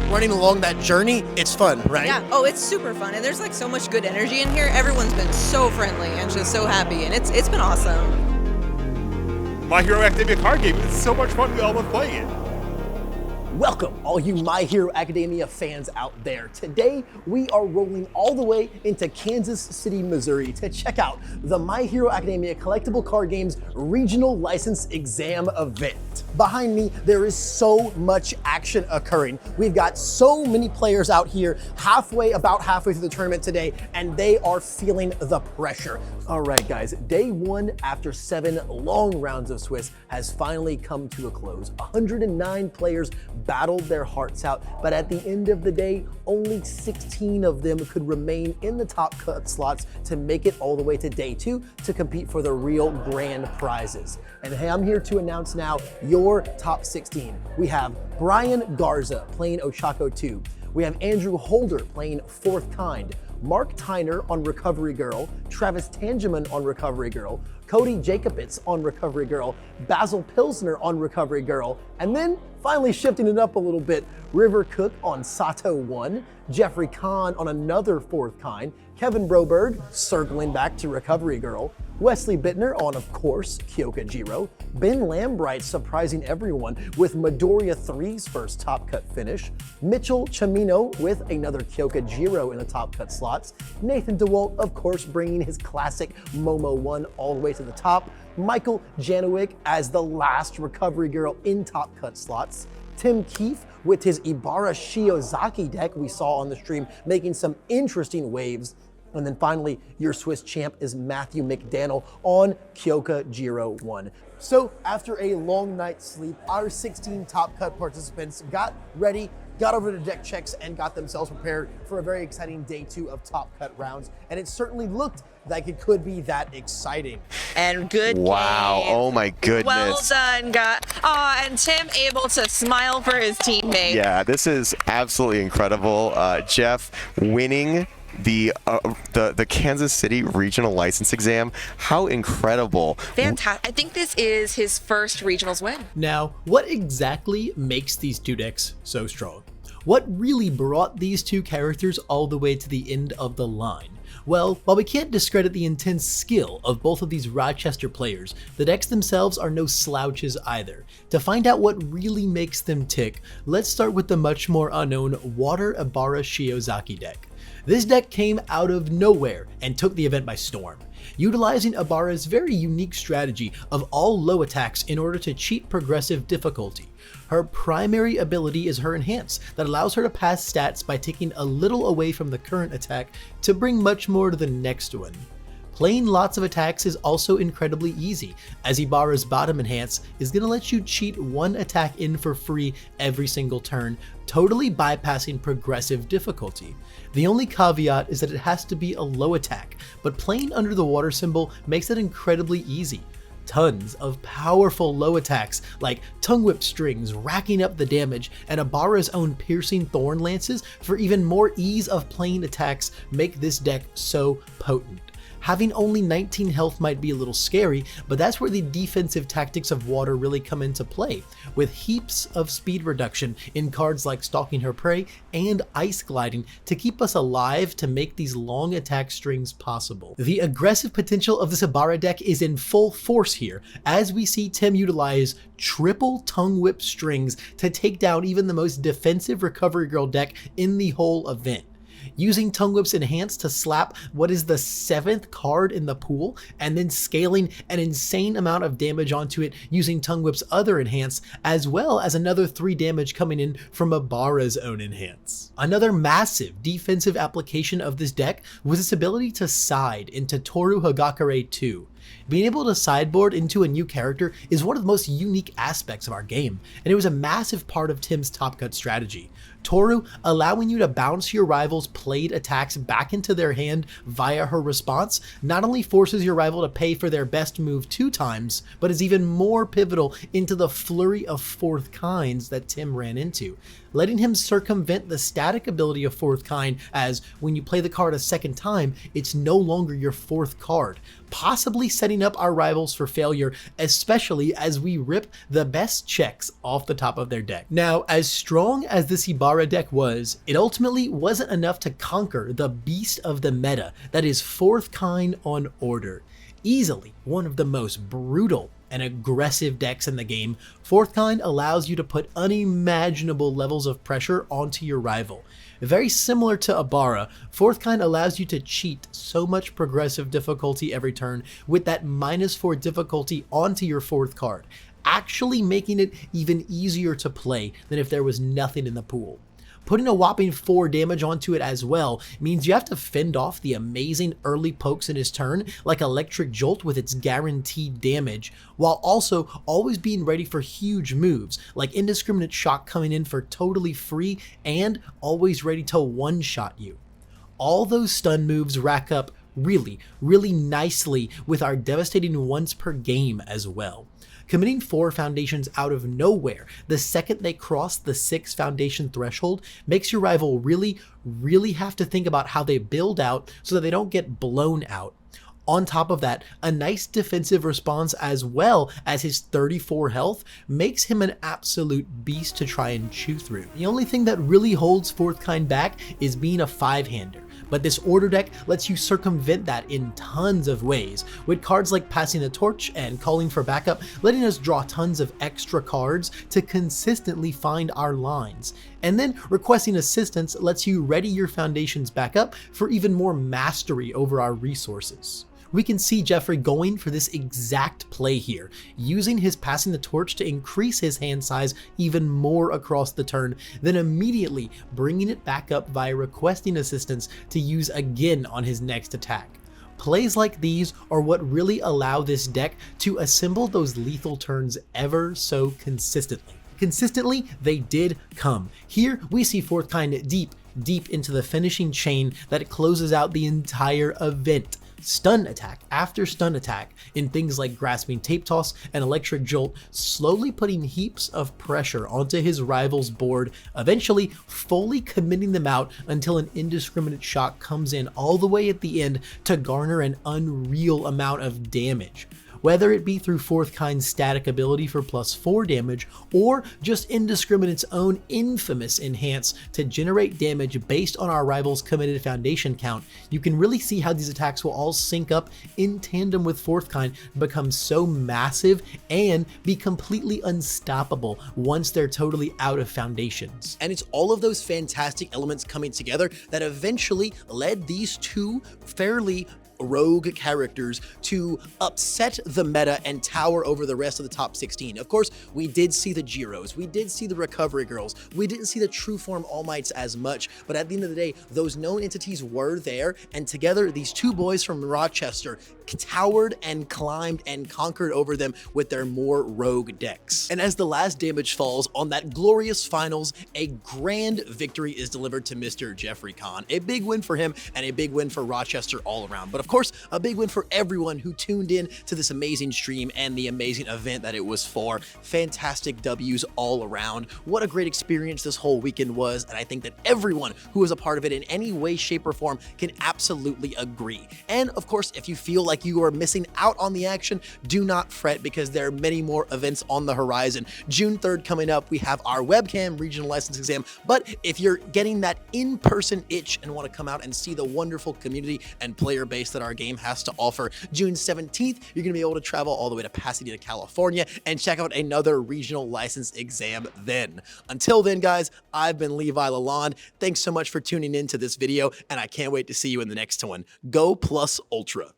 running along that journey, it's fun, right? Yeah. Oh, it's super fun, and there's like so much good energy in here. Everyone's been so friendly and just so happy, and it's been awesome. My Hero Academia card game. It's so much fun. We all love playing it. Welcome, all you My Hero Academia fans out there. Today, we are rolling all the way into Kansas City, Missouri to check out the My Hero Academia Collectible Card Games Regional License Exam event. Behind me, there is so much action occurring. We've got so many players out here about halfway through the tournament today, and they are feeling the pressure. All right, guys, day one after 7 long rounds of Swiss has finally come to a close. 109 players battled their hearts out, but at the end of the day, only 16 of them could remain in the top cut slots to make it all the way to day 2 to compete for the real grand prizes. And hey, I'm here to announce now your top 16. We have Brian Garza playing Ochako 2. We have Andrew Holder playing Fourth Kind, Mark Tyner on Recovery Girl, Travis Tangeman on Recovery Girl, Cody Jacobitz on Recovery Girl, Basil Pilsner on Recovery Girl, and then finally shifting it up a little bit, River Cook on Sato 1, Jeffrey Kahn on another Fourth Kind, Kevin Broberg circling back to Recovery Girl, Wesley Bittner on, of course, Kyoka Jiro, Ben Lambright surprising everyone with Midoriya 3's first top cut finish, Mitchell Chamino with another Kyoka Jiro in the top cut slots, Nathan DeWalt, of course, bringing his classic Momo 1 all the way to the top, Michael Janowick as the last Recovery Girl in top cut slots, Tim Keefe with his Ibara Shiozaki deck we saw on the stream making some interesting waves. And then finally, your Swiss champ is Matthew McDaniel on Kyoka Jiro 1. So after a long night's sleep, our 16 top cut participants got ready, got over the deck checks, and got themselves prepared for a very exciting day 2 of top cut rounds. And it certainly looked like it could be that exciting. And good Wow, game. oh my goodness. Well done, guys. Oh, and Tim able to smile for his teammate. Yeah, this is absolutely incredible. Jeff winning the Kansas City regional license exam. How incredible. Fantastic. I think this is his first regionals win. Now, what exactly makes these two decks so strong? What really brought these two characters all the way to the end of the line? Well, while we can't discredit the intense skill of both of these Rochester players, the decks themselves are no slouches either. To find out what really makes them tick, let's start with the much more unknown Water Ibara Shiozaki deck. This deck came out of nowhere and took the event by storm, utilizing Ibara's very unique strategy of all low attacks in order to cheat progressive difficulty. Her primary ability is her Enhance that allows her to pass stats by taking a little away from the current attack to bring much more to the next one. Playing lots of attacks is also incredibly easy, as Ibara's bottom Enhance is going to let you cheat one attack in for free every single turn, totally bypassing progressive difficulty. The only caveat is that it has to be a low attack, but playing under the water symbol makes it incredibly easy. Tons of powerful low attacks like Tongue Whip Strings racking up the damage, and Ibara's own Piercing Thorn Lances for even more ease of playing attacks make this deck so potent. Having only 19 health might be a little scary, but that's where the defensive tactics of Water really come into play, with heaps of speed reduction in cards like Stalking Her Prey and Ice Gliding to keep us alive to make these long attack strings possible. The aggressive potential of this Ibara deck is in full force here, as we see Tim utilize triple Tongue Whip Strings to take down even the most defensive Recovery Girl deck in the whole event. Using Tongue Whip's Enhance to slap what is the 7th card in the pool, and then scaling an insane amount of damage onto it using Tongue Whip's other Enhance, as well as another 3 damage coming in from Ibara's own Enhance. Another massive defensive application of this deck was its ability to side into Toru Hagakure 2. Being able to sideboard into a new character is one of the most unique aspects of our game, and it was a massive part of Tim's top cut strategy. Toru allowing you to bounce your rival's played attacks back into their hand via her response not only forces your rival to pay for their best move 2 times, but is even more pivotal into the flurry of Fourth Kinds that Tim ran into, letting him circumvent the static ability of Fourth Kind, as when you play the card a second time, it's no longer your 4th card, possibly setting up our rivals for failure, especially as we rip the best checks off the top of their deck. Now, as strong as this Ibarra deck was, it ultimately wasn't enough to conquer the beast of the meta that is Fourth Kind on Order. Easily one of the most brutal and aggressive decks in the game, Fourth Kind allows you to put unimaginable levels of pressure onto your rival. Very similar to Ibarra, Fourth Kind allows you to cheat so much progressive difficulty every turn with that -4 difficulty onto your fourth card, actually making it even easier to play than if there was nothing in the pool. Putting a whopping 4 damage onto it as well means you have to fend off the amazing early pokes in his turn, like Electric Jolt with its guaranteed damage, while also always being ready for huge moves, like Indiscriminate Shock coming in for totally free and always ready to one-shot you. All those stun moves rack up really nicely with our devastating once per game as well. Committing 4 foundations out of nowhere the second they cross the 6 foundation threshold makes your rival really have to think about how they build out so that they don't get blown out. On top of that, a nice defensive response as well as his 34 health makes him an absolute beast to try and chew through. The only thing that really holds Fourth Kind back is being a 5-hander, but this order deck lets you circumvent that in tons of ways, with cards like Passing the Torch and Calling for Backup letting us draw tons of extra cards to consistently find our lines. And then Requesting Assistance lets you ready your foundations back up for even more mastery over our resources. We can see Jeffrey going for this exact play here, using his Passing the Torch to increase his hand size even more across the turn, then immediately bringing it back up via Requesting Assistance to use again on his next attack. Plays like these are what really allow this deck to assemble those lethal turns ever so consistently. Consistently, they did come. Here we see Fourth Kind deep into the finishing chain that closes out the entire event. Stun attack after stun attack in things like Grasping Tape Toss and Electric Jolt, slowly putting heaps of pressure onto his rival's board, eventually fully committing them out until an Indiscriminate Shock comes in all the way at the end to garner an unreal amount of damage. Whether it be through Fourth Kind's static ability for +4 damage, or just Indiscriminate's own infamous enhance to generate damage based on our rival's committed foundation count, you can really see how these attacks will all sync up in tandem with Fourth Kind and become so massive and be completely unstoppable once they're totally out of foundations. And it's all of those fantastic elements coming together that eventually led these two fairly rogue characters to upset the meta and tower over the rest of the top 16. Of course, we did see the Giros, we did see the Recovery Girls, we didn't see the True Form All Mights as much, but at the end of the day, those known entities were there, and together, these two boys from Rochester towered and climbed and conquered over them with their more rogue decks. And as the last damage falls on that glorious finals, a grand victory is delivered to Mr. Jeffrey Kahn. A big win for him and a big win for Rochester all around. But of course, a big win for everyone who tuned in to this amazing stream and the amazing event that it was for. Fantastic W's all around. What a great experience this whole weekend was, and I think that everyone who was a part of it in any way, shape, or form can absolutely agree. And of course, if you feel like you are missing out on the action, do not fret, because there are many more events on the horizon. June 3rd coming up, we have our webcam regional license exam, but if you're getting that in-person itch and want to come out and see the wonderful community and player base that our game has to offer, June 17th, you're going to be able to travel all the way to Pasadena, California, and check out another regional license exam then. Until then, guys, I've been Levi Lalonde. Thanks so much for tuning in to this video, and I can't wait to see you in the next one. Go plus ultra.